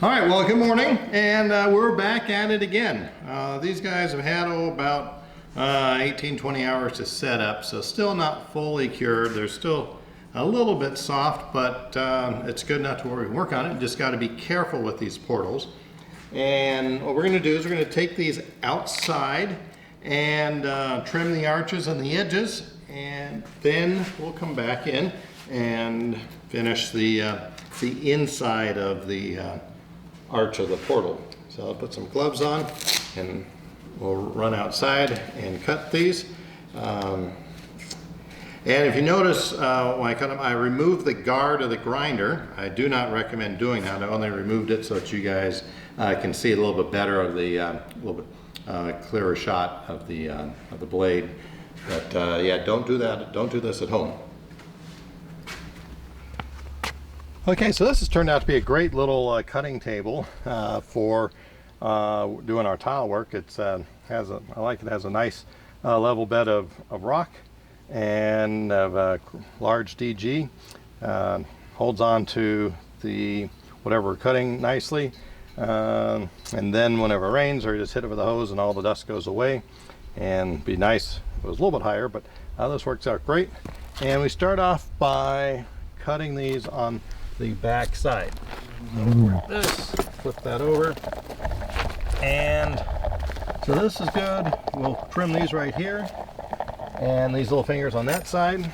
All right, well, good morning, and we're back at it again. These guys have had about 18-20 hours to set up, so still not fully cured. They're still a little bit soft, but it's good enough to where we can work on it. Just got to be careful with these portals. And what we're going to do is we're going to take these outside and trim the arches and the edges, and then we'll come back in and finish the inside of the arch of the portal. So I'll put some gloves on and we'll run outside and cut these. And if you notice, when I cut them, I removed the guard of the grinder. I do not recommend doing that. I only removed it so that you guys can see a little bit better of the little bit clearer shot of the blade. But yeah, don't do that. Don't do this at home. Okay, so this has turned out to be a great little cutting table for doing our tile work. It's I like it has a nice level bed of rock and of a large DG. Holds on to the whatever we're cutting nicely, and then whenever it rains, or you just hit it with a hose and all the dust goes away. And be nice if it was a little bit higher, but this works out great. And we start off by cutting these on the back side. This, flip that over, and so this is good. We'll trim these right here, and these little fingers on that side.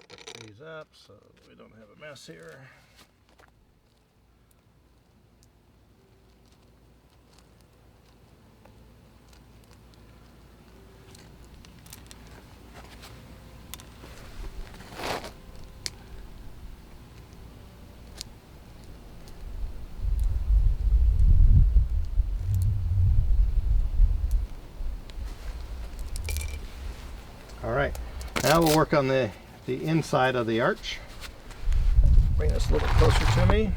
Put these up so we don't have a mess here. All right, now we'll work on the inside of the arch. Bring this a little bit closer to me.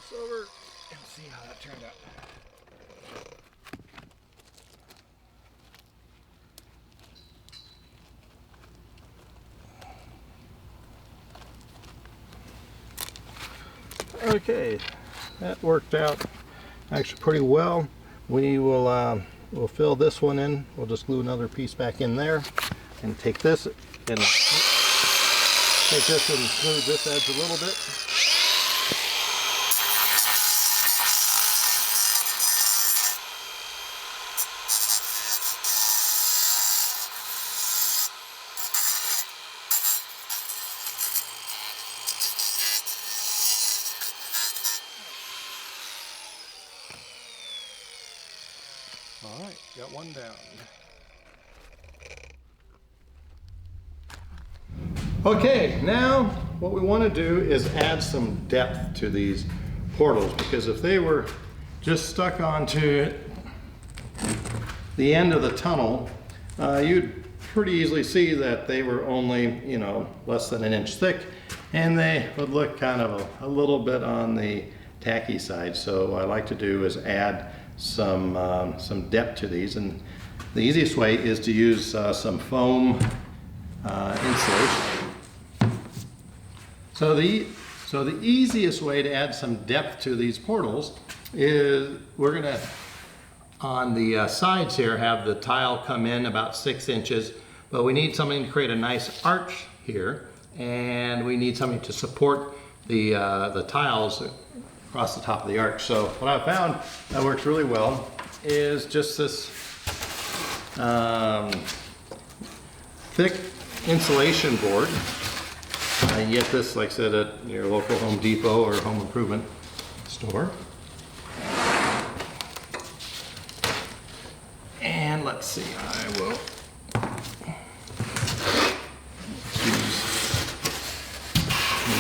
this over and see how that turned out. Okay, that worked out actually pretty well. We will we'll fill this one in. We'll just glue another piece back in there and take this and glue this edge a little bit. All right, got one down. Okay, now what we want to do is add some depth to these portals, because if they were just stuck onto the end of the tunnel, you'd pretty easily see that they were only, you know, less than an inch thick, and they would look kind of a little bit on the tacky side. So what I like to do is add some depth to these, and the easiest way is to use some foam insulation. So the easiest way to add some depth to these portals is we're gonna, on the sides here, have the tile come in about 6 inches, but we need something to create a nice arch here, and we need something to support the tiles across the top of the arch. So what I found that works really well is just this thick insulation board. You get this, like I said, at your local Home Depot or home improvement store. And let's see, I will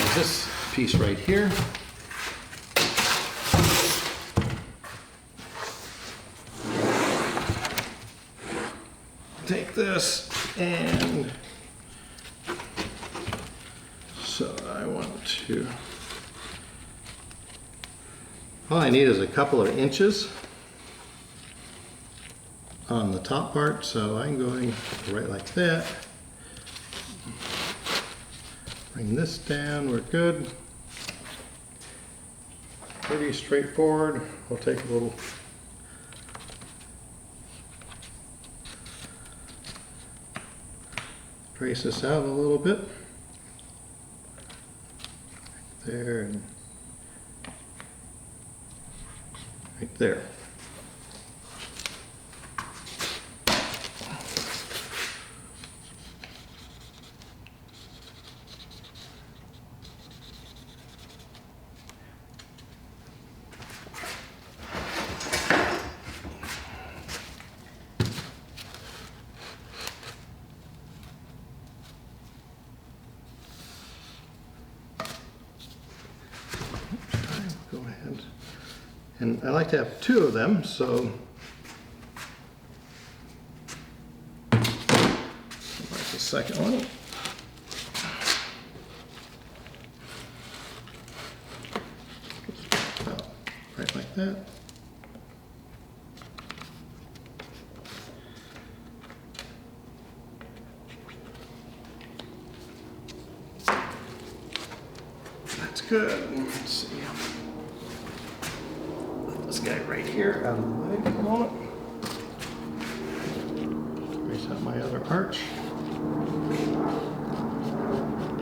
use this piece right here. Take this, and so I want to, all I need is a couple of inches on the top part, so I'm going right like that. Bring this down, we're good. Pretty straightforward. We'll take a little trace this out a little bit. Right there and right there. Go ahead. And I like to have 2 of them, so that's the second one. Right like that. That's good. Let's see. Put this guy right here out of the way for a moment. Trace out my other arch.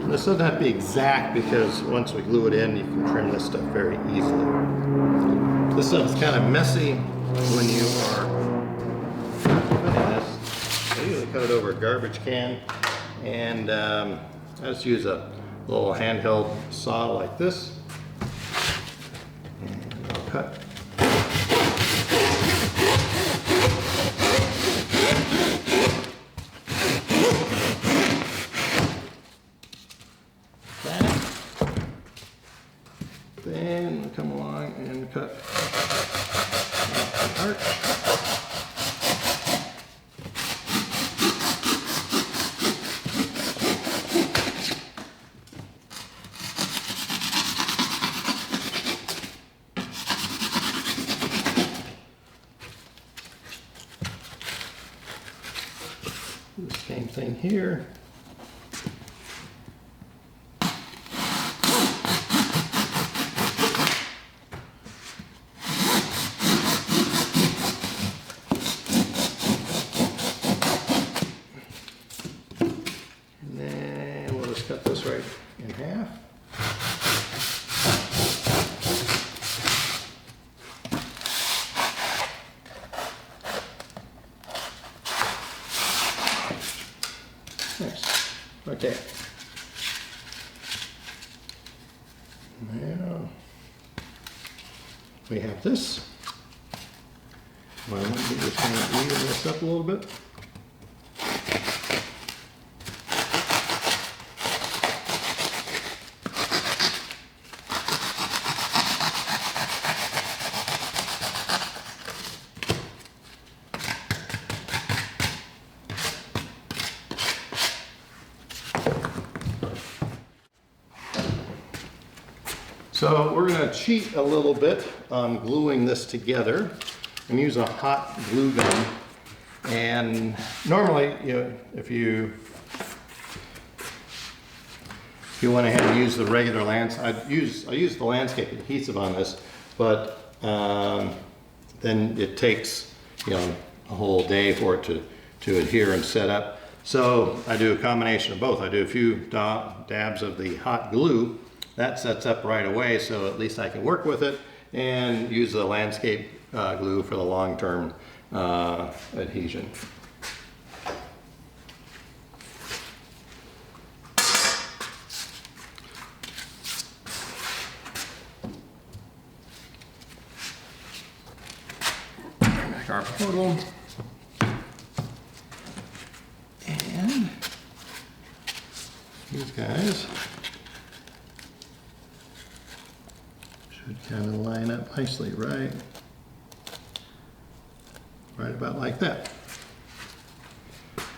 And this doesn't have to be exact, because once we glue it in, you can trim this stuff very easily. This stuff is kind of messy when you are cutting this. I usually cut it over a garbage can, and I just use a little handheld saw like this, and I'll cut. That. Then we'll come along and cut the arch. thing here. And then we'll just cut this right in half. Nice. Okay. Now we have this. Well, let me just kind of even this up a little bit. So we're going to cheat a little bit on gluing this together and use a hot glue gun. And normally, if you went ahead and used the regular I use the landscape adhesive on this, but then it takes a whole day for it to adhere and set up. So I do a combination of both. I do a few dabs of the hot glue. That sets up right away, so at least I can work with it and use the landscape glue for the long-term adhesion. Back our portal. And these guys should kind of line up nicely, right about like that.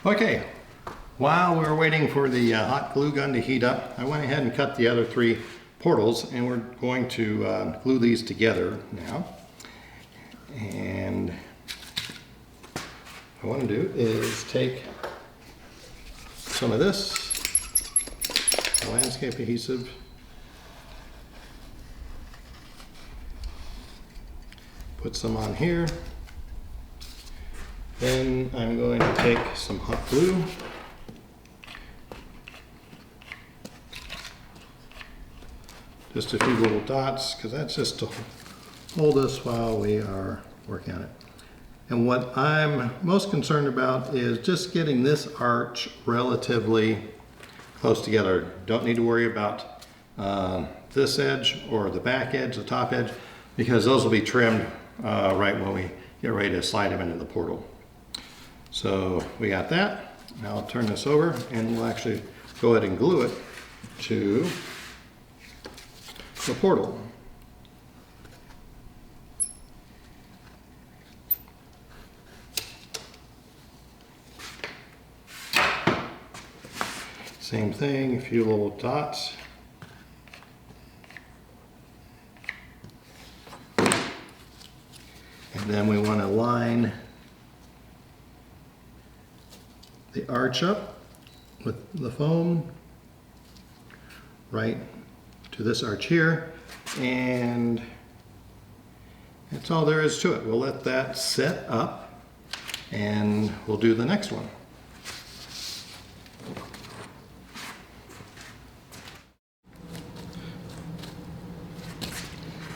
Okay, while we were waiting for the hot glue gun to heat up, I went ahead and cut the other 3 portals, and we're going to glue these together now. And what I want to do is take some of this landscape adhesive, put some on here. Then I'm going to take some hot glue. Just a few little dots, because that's just to hold us while we are working on it. And what I'm most concerned about is just getting this arch relatively close together. Don't need to worry about this edge or the back edge, the top edge, because those will be trimmed right when we get ready to slide them into the portal. So we got that. Now I'll turn this over and we'll actually go ahead and glue it to the portal. Same thing, a few little dots. And then we want to line the arch up with the foam right to this arch here, and that's all there is to it. We'll let that set up and we'll do the next one.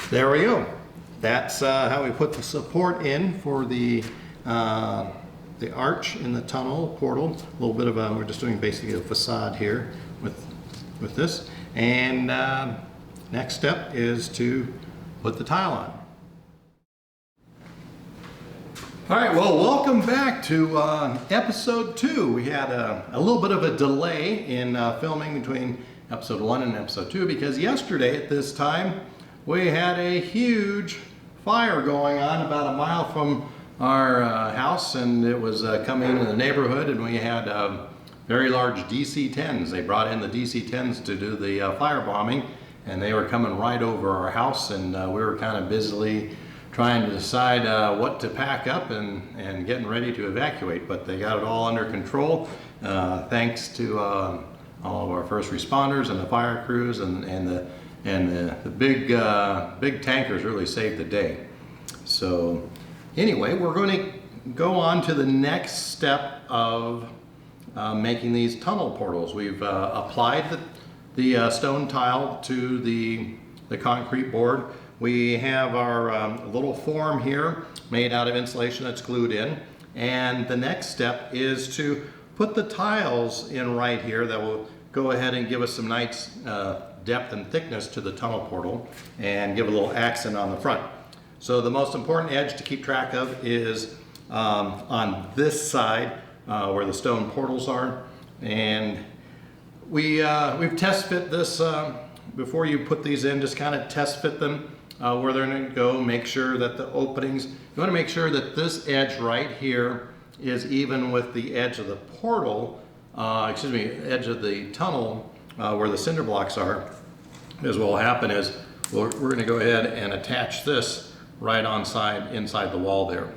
There we go. That's how we put the support in for the arch in the tunnel portal. A little bit of we're just doing basically a facade here with this. And next step is to put the tile on. All right, well, welcome back to episode 2. We had a little bit of a delay in filming between episode 1 and episode 2 because yesterday at this time we had a huge fire going on about a mile from our house, and it was coming into the neighborhood, and we had very large DC-10s. They brought in the DC-10s to do the firebombing, and they were coming right over our house, and we were kind of busily trying to decide what to pack up and getting ready to evacuate, but they got it all under control thanks to all of our first responders and the fire crews, and the big tankers really saved the day. So anyway, we're going to go on to the next step of making these tunnel portals. We've applied the stone tile to the concrete board. We have our little form here made out of insulation that's glued in, and the next step is to put the tiles in right here that will go ahead and give us some nice depth and thickness to the tunnel portal and give a little accent on the front. So the most important edge to keep track of is on this side where the stone portals are, and we've test fit this before you put these in. Just kind of test fit them where they're going to go. Make sure that the openings, you want to make sure that this edge right here is even with the edge of the portal, edge of the tunnel where the cinder blocks are. Because what will happen is we're going to go ahead and attach this right inside the wall there.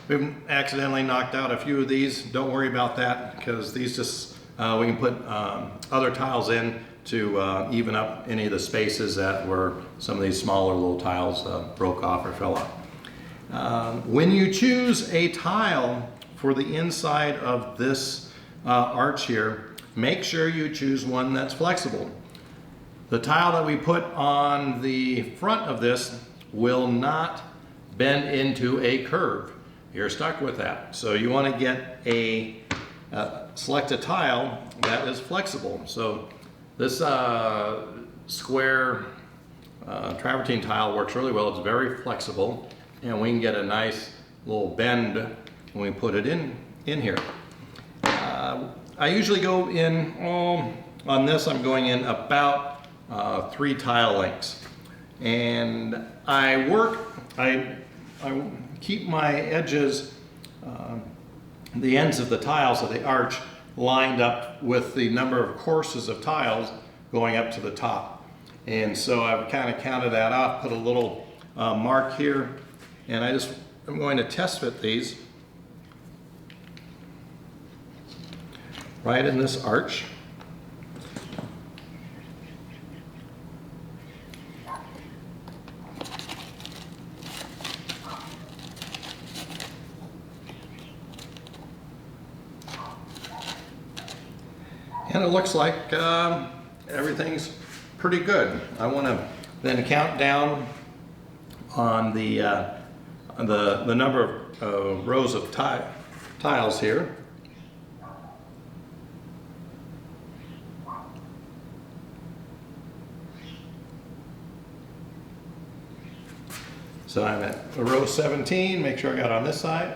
We've accidentally knocked out a few of these. Don't worry about that, because these just we can put other tiles in to even up any of the spaces that where some of these smaller little tiles broke off or fell off. When you choose a tile for the inside of this arch here, make sure you choose one that's flexible. The tile that we put on the front of this will not bend into a curve. You're stuck with that. So you want to get select a tile that is flexible. So this square travertine tile works really well. It's very flexible, and we can get a nice little bend when we put it in here. I usually go in, on this I'm going in about 3 tile lengths. And I keep my edges, the ends of the tiles of the arch, lined up with the number of courses of tiles going up to the top. And so I've kind of counted that off, put a little mark here, and I'm going to test fit these right in this arch. And it looks like everything's pretty good. I want to then count down on the number of rows of tiles here. So I'm at row 17. Make sure I got on this side.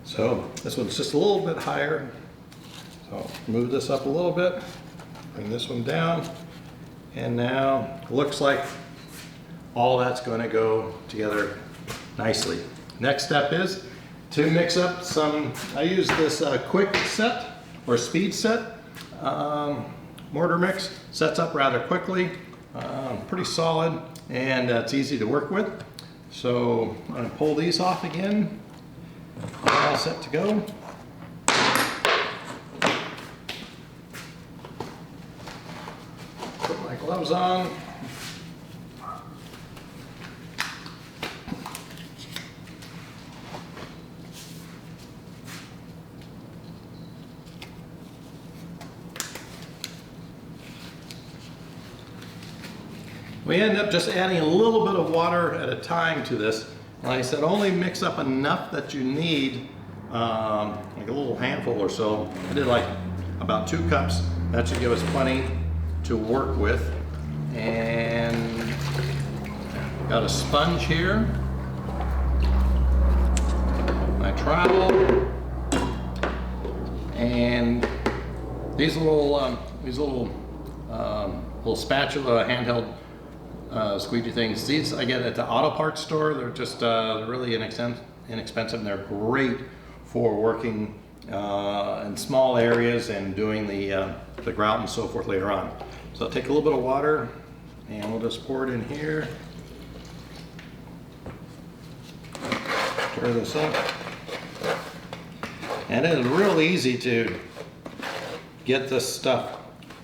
So this one's just a little bit higher. So move this up a little bit, bring this one down, and now it looks like all that's going to go together nicely. Next step is to mix up some, I use this quick set or speed set mortar mix. Sets up rather quickly, pretty solid, and it's easy to work with. So I'm going to pull these off again. All set to go. Put my gloves on. We end up just adding a little bit of water at a time to this. Like I said, only mix up enough that you need, like a little handful or so. I did like about 2 cups. That should give us plenty to work with. And got a sponge here. My trowel. And these little little spatula, handheld squeegee things. These I get at the auto parts store. They're just really inexpensive, and they're great for working in small areas and doing the grout and so forth later on. So I'll take a little bit of water and we'll just pour it in here. Stir this up. And it is real easy to get this stuff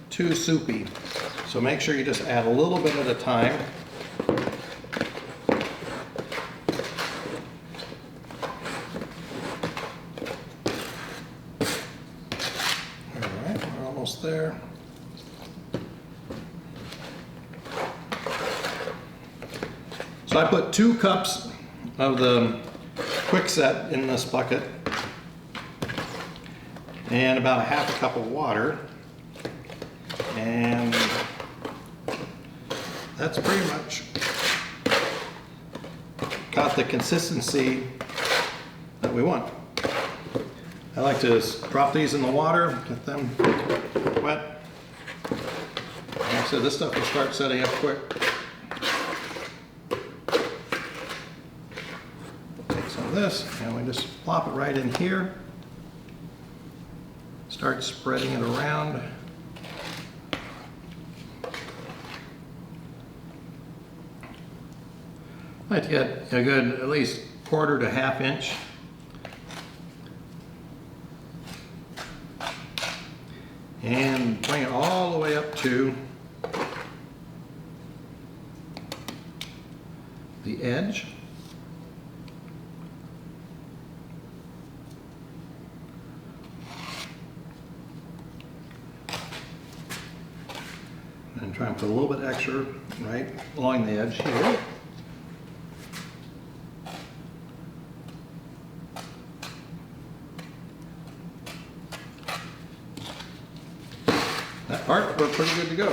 too soupy. So make sure you just add a little bit at a time. Alright, we're almost there. So I put 2 cups of the quickset in this bucket and about a half a cup of water, and that's pretty much got the consistency that we want. I like to just drop these in the water, get them wet. Like I said, this stuff will start setting up quick. Take some of this and we just plop it right in here. Start spreading it around. I like to get a good at least 1/4 to 1/2 inch. And bring it all the way up to the edge. And try and put a little bit extra right along the edge here. That part, we're pretty good to go.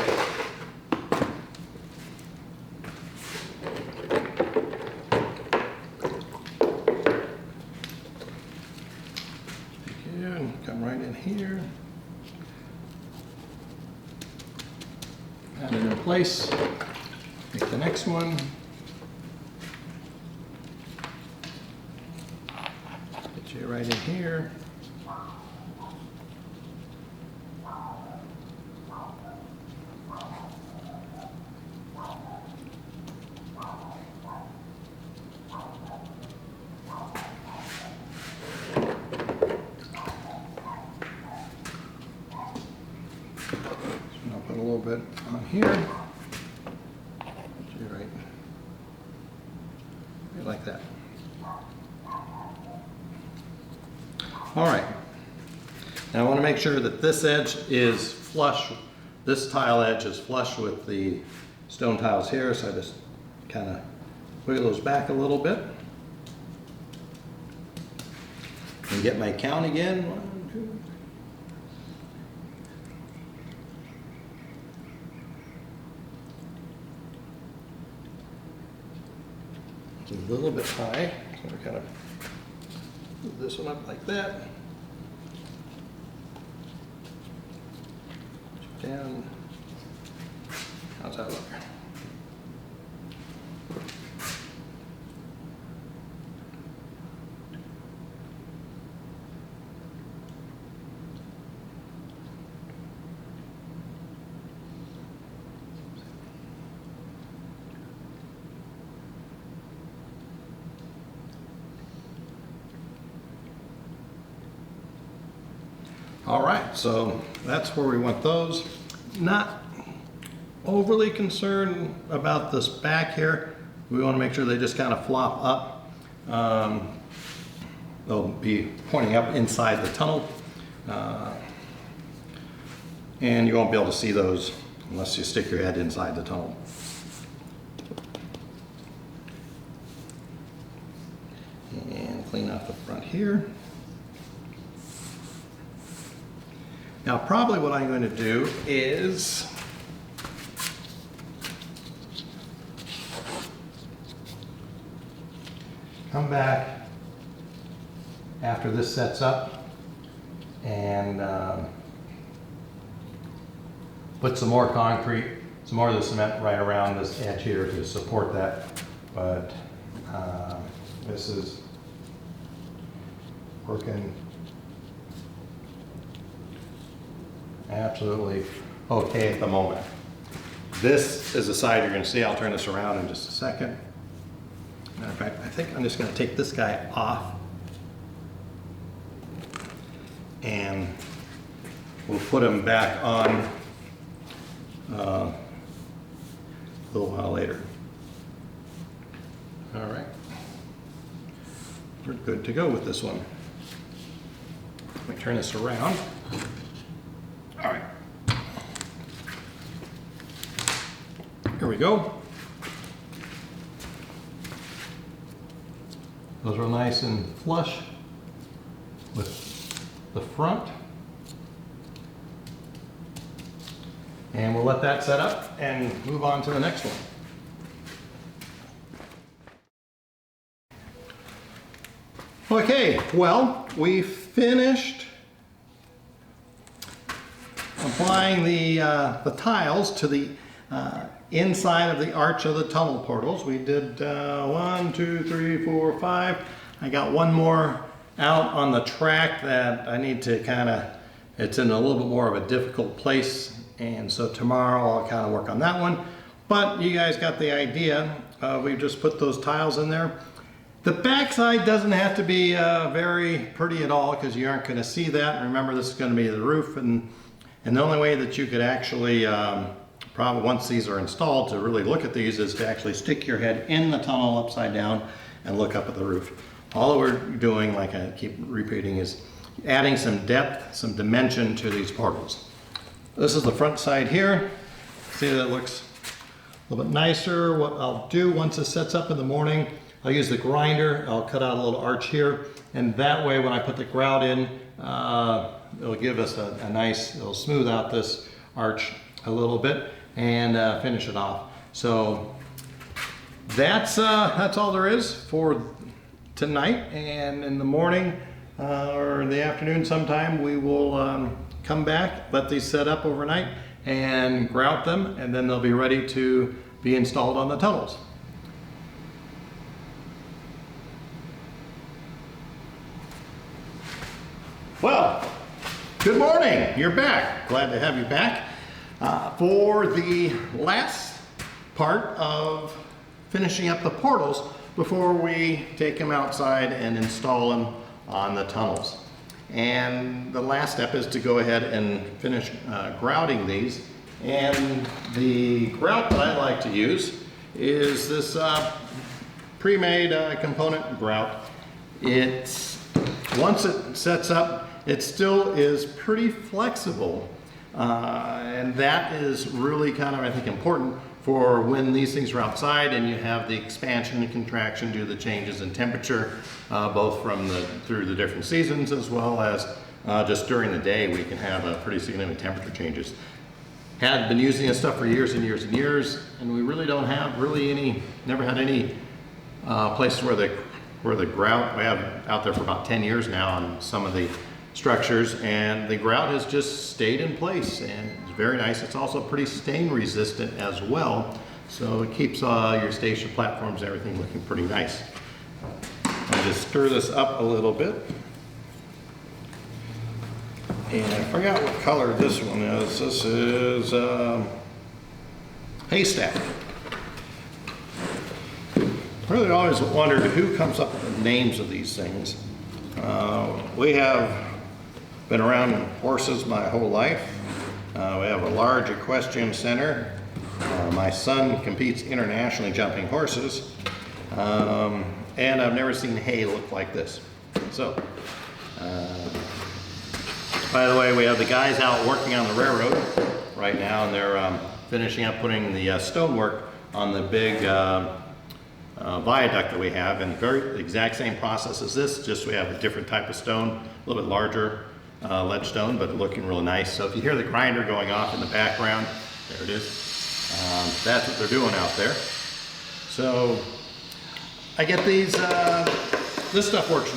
Again, come right in here. Add it in place. Take the next one. Get you right in here. I'll put a little bit on here. Right like that. All right. Now I want to make sure that this edge is flush. This tile edge is flush with the stone tiles here, so I just kind of wiggle those back a little bit. And get my count again. 1, 2. It's a little bit high, so we kind of move this one up like that. Down. How's that look? All right, so that's where we want those. Not overly concerned about this back here. We want to make sure they just kind of flop up. They'll be pointing up inside the tunnel. And you won't be able to see those unless you stick your head inside the tunnel. And clean off the front here. Now, probably what I'm going to do is come back after this sets up and put some more concrete some more of the cement right around this edge here to support that. But this is working absolutely okay at the moment. This is the side you're going to see. I'll turn this around in just a second. Matter of fact, I think I'm just going to take this guy off and we'll put him back on a little while later. All right, we're good to go with this one. Let me turn this around. All right, here we go. Those are nice and flush with the front. And we'll let that set up and move on to the next one. Okay, well, we finished applying the tiles to the inside of the arch of the tunnel portals. We did 1, 2, 3, 4, 5. I got one more out on the track that I need to it's in a little bit more of a difficult place, and so tomorrow I'll kind of work on that one. But you guys got the idea. We've just put those tiles in there. The backside doesn't have to be very pretty at all, because you aren't going to see that. Remember, this is going to be the roof, and the only way that you could actually probably once these are installed to really look at these is to actually stick your head in the tunnel upside down and look up at the roof. All we're doing, like I keep repeating, is adding some depth, some dimension to these portals. This is the front side here. See, that looks a little bit nicer. What I'll do once it sets up in the morning, I'll use the grinder. I'll cut out a little arch here, and that way when I put the grout in, it'll give us a nice, it'll smooth out this arch a little bit and finish it off. So that's all there is for tonight, and in the morning or in the afternoon sometime we will come back, let these set up overnight and grout them, and then they'll be ready to be installed on the tunnels. Well, good morning. You're back. Glad to have you back for the last part of finishing up the portals before we take them outside and install them on the tunnels. And the last step is to go ahead and finish grouting these. And the grout that I like to use is this pre-made component grout. Once it sets up, it still is pretty flexible, and that is really kind of, I think, important for when these things are outside and you have the expansion and contraction due to the changes in temperature, both through the different seasons, as well as just during the day we can have pretty significant temperature changes. Had been using this stuff for years and years and years, and we really don't have never had any places where the grout, we have out there for about 10 years now on some of the structures, and the grout has just stayed in place, and it's very nice. It's also pretty stain resistant as well, so it keeps your station platforms and everything looking pretty nice. I'll just stir this up a little bit. And I forgot what color this one is. This is haystack. I really always wondered who comes up with the names of these things. We have been around horses my whole life. We have a large equestrian center. My son competes internationally jumping horses. And I've never seen hay look like this. So, by the way, we have the guys out working on the railroad right now, and they're finishing up putting the stonework on the big viaduct that we have, and the exact same process as this, just we have a different type of stone, a little bit larger ledge stone, but looking really nice. So if you hear the grinder going off in the background, there it is. That's what they're doing out there. So I get these, this stuff works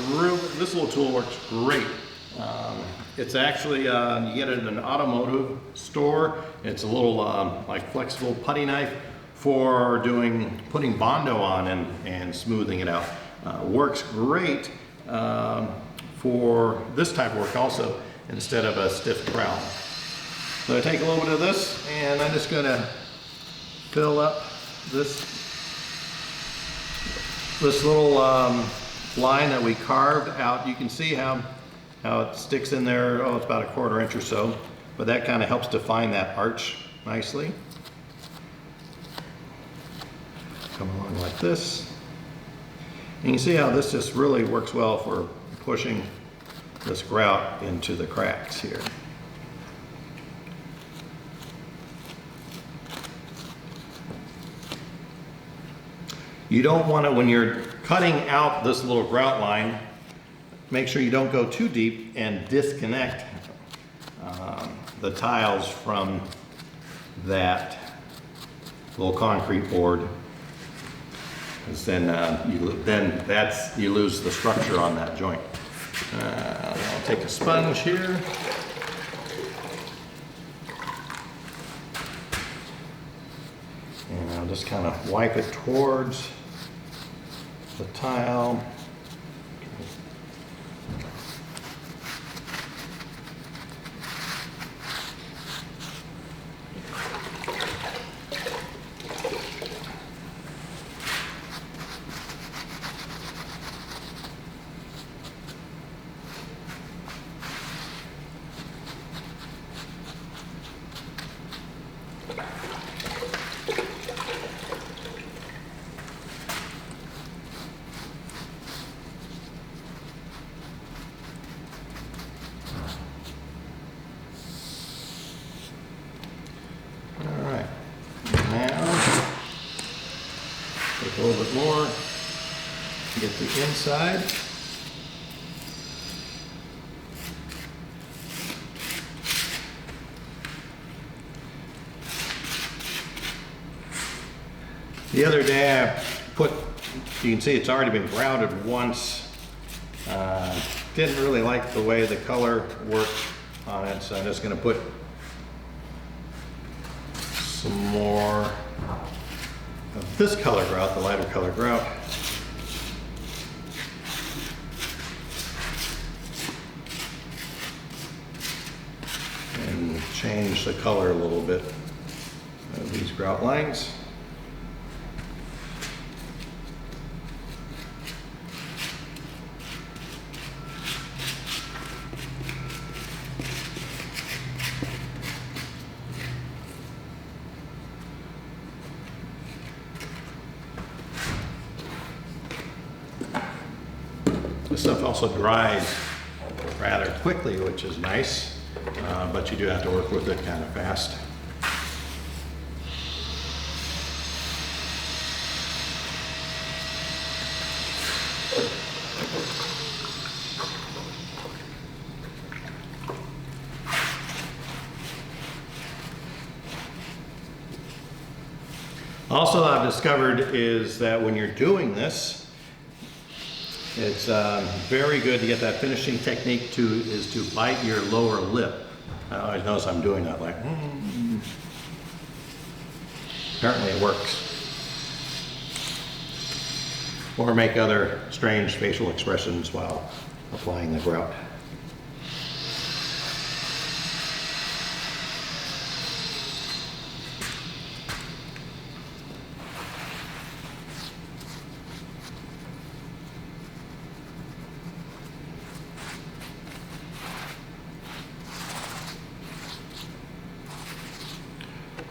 this little tool works great It's actually, you get it in an automotive store. It's a little like flexible putty knife for putting Bondo on and smoothing it out. Works great for this type of work also, instead of a stiff trowel. So I take a little bit of this and I'm just gonna fill up this little line that we carved out. You can see how it sticks in there. Oh, it's about a 1/4 inch or so, but that kind of helps define that arch nicely. Come along like this. And you see how this just really works well for pushing this grout into the cracks here. You don't want to, when you're cutting out this little grout line, make sure you don't go too deep and disconnect the tiles from that little concrete board, because then you lose the structure on that joint. I'll take a sponge here. And I'll just kind of wipe it towards the tile. A little bit more to get the inside. The other day I you can see it's already been grouted once. Didn't really like the way the color worked on it, so I'm just going to put some more of this color grout, the lighter color grout. And change the color a little bit of these grout lines. This stuff also dries rather quickly, which is nice, but you do have to work with it kind of fast. Also, I've discovered is that when you're doing this, it's very good to get that finishing technique is to bite your lower lip. I always notice I'm doing that, like, Apparently it works. Or make other strange facial expressions while applying the grout.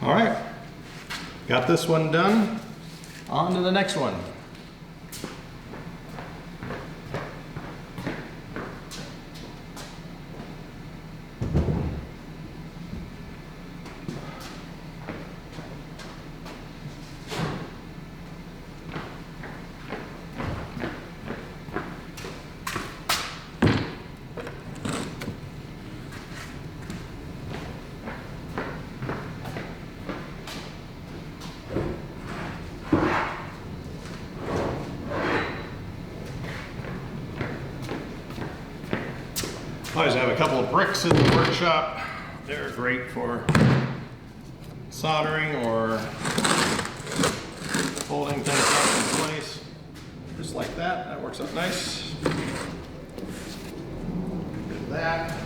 All right, got this one done. On to the next one. Always have a couple of bricks in the workshop. They're great for soldering or holding things up in place. Just like that. That works out nice. Get that.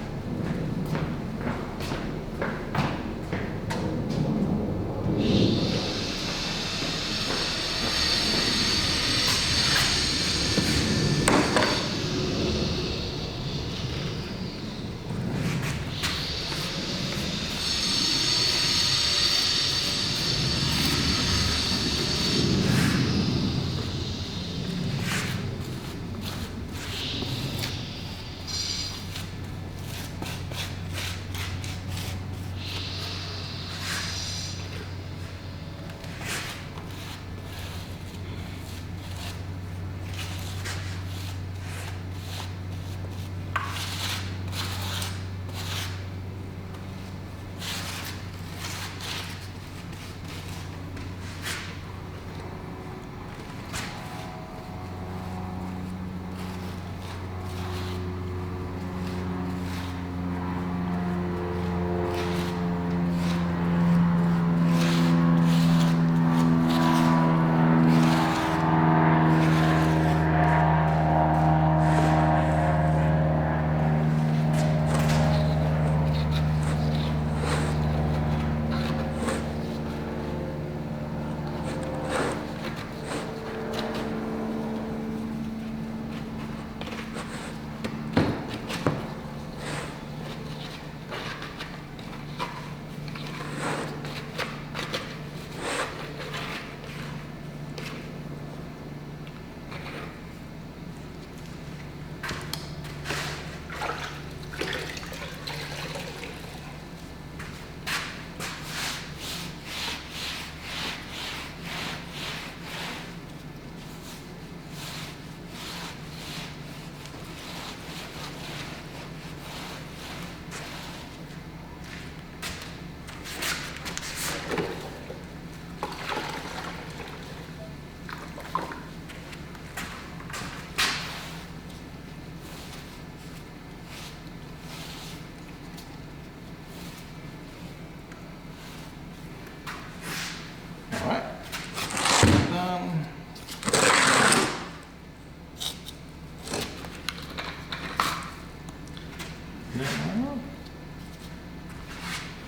Now,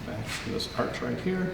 back to this arch right here.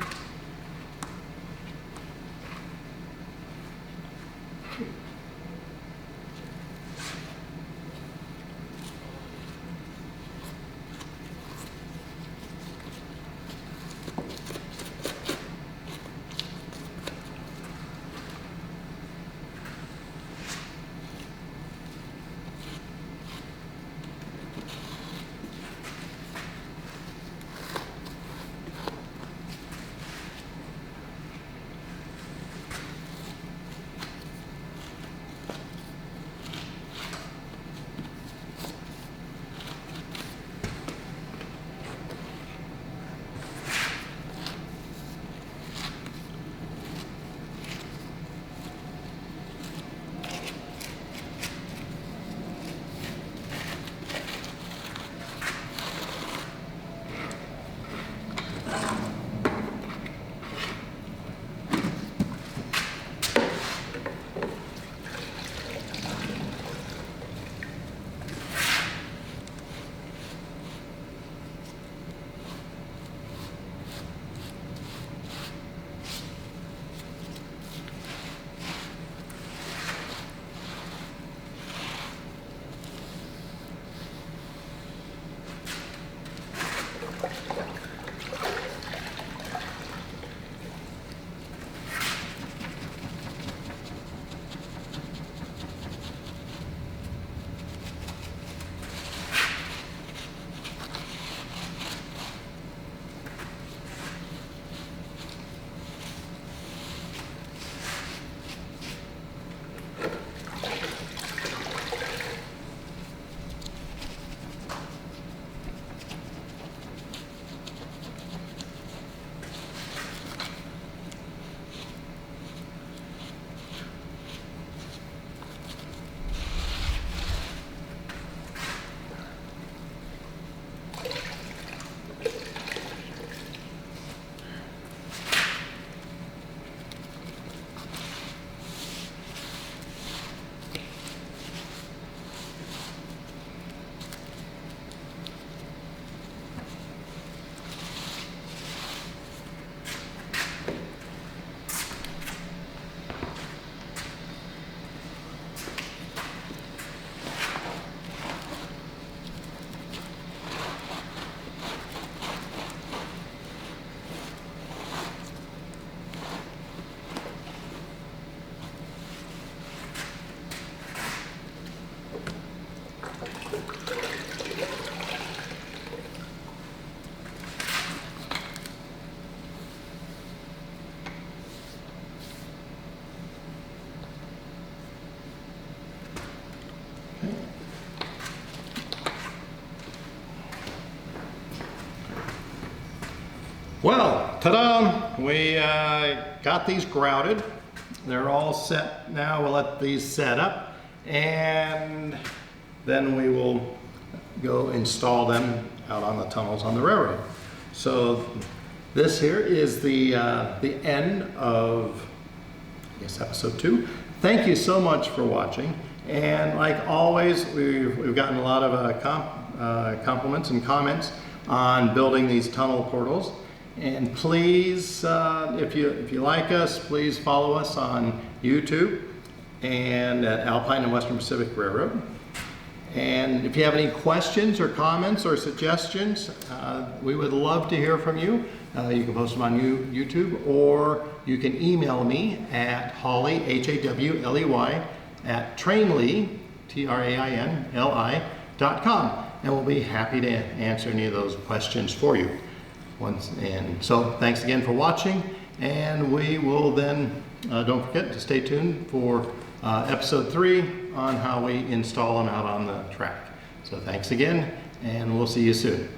ta-da! We got these grouted. They're all set now. We'll let these set up and then we will go install them out on the tunnels on the railroad. So this here is the end of, I guess, episode 2. Thank you so much for watching. And like always, we've gotten a lot of compliments and comments on building these tunnel portals. And please, if you like us, please follow us on YouTube and at Alpine and Western Pacific Railroad. And if you have any questions or comments or suggestions, we would love to hear from you. You can post them on YouTube, or you can email me at Hawley, Hawley, at Trainli, Trainli.com, and we'll be happy to answer any of those questions for you. And so thanks again for watching, and we will then, don't forget to stay tuned for episode 3 on how we install them out on the track. So thanks again, and we'll see you soon.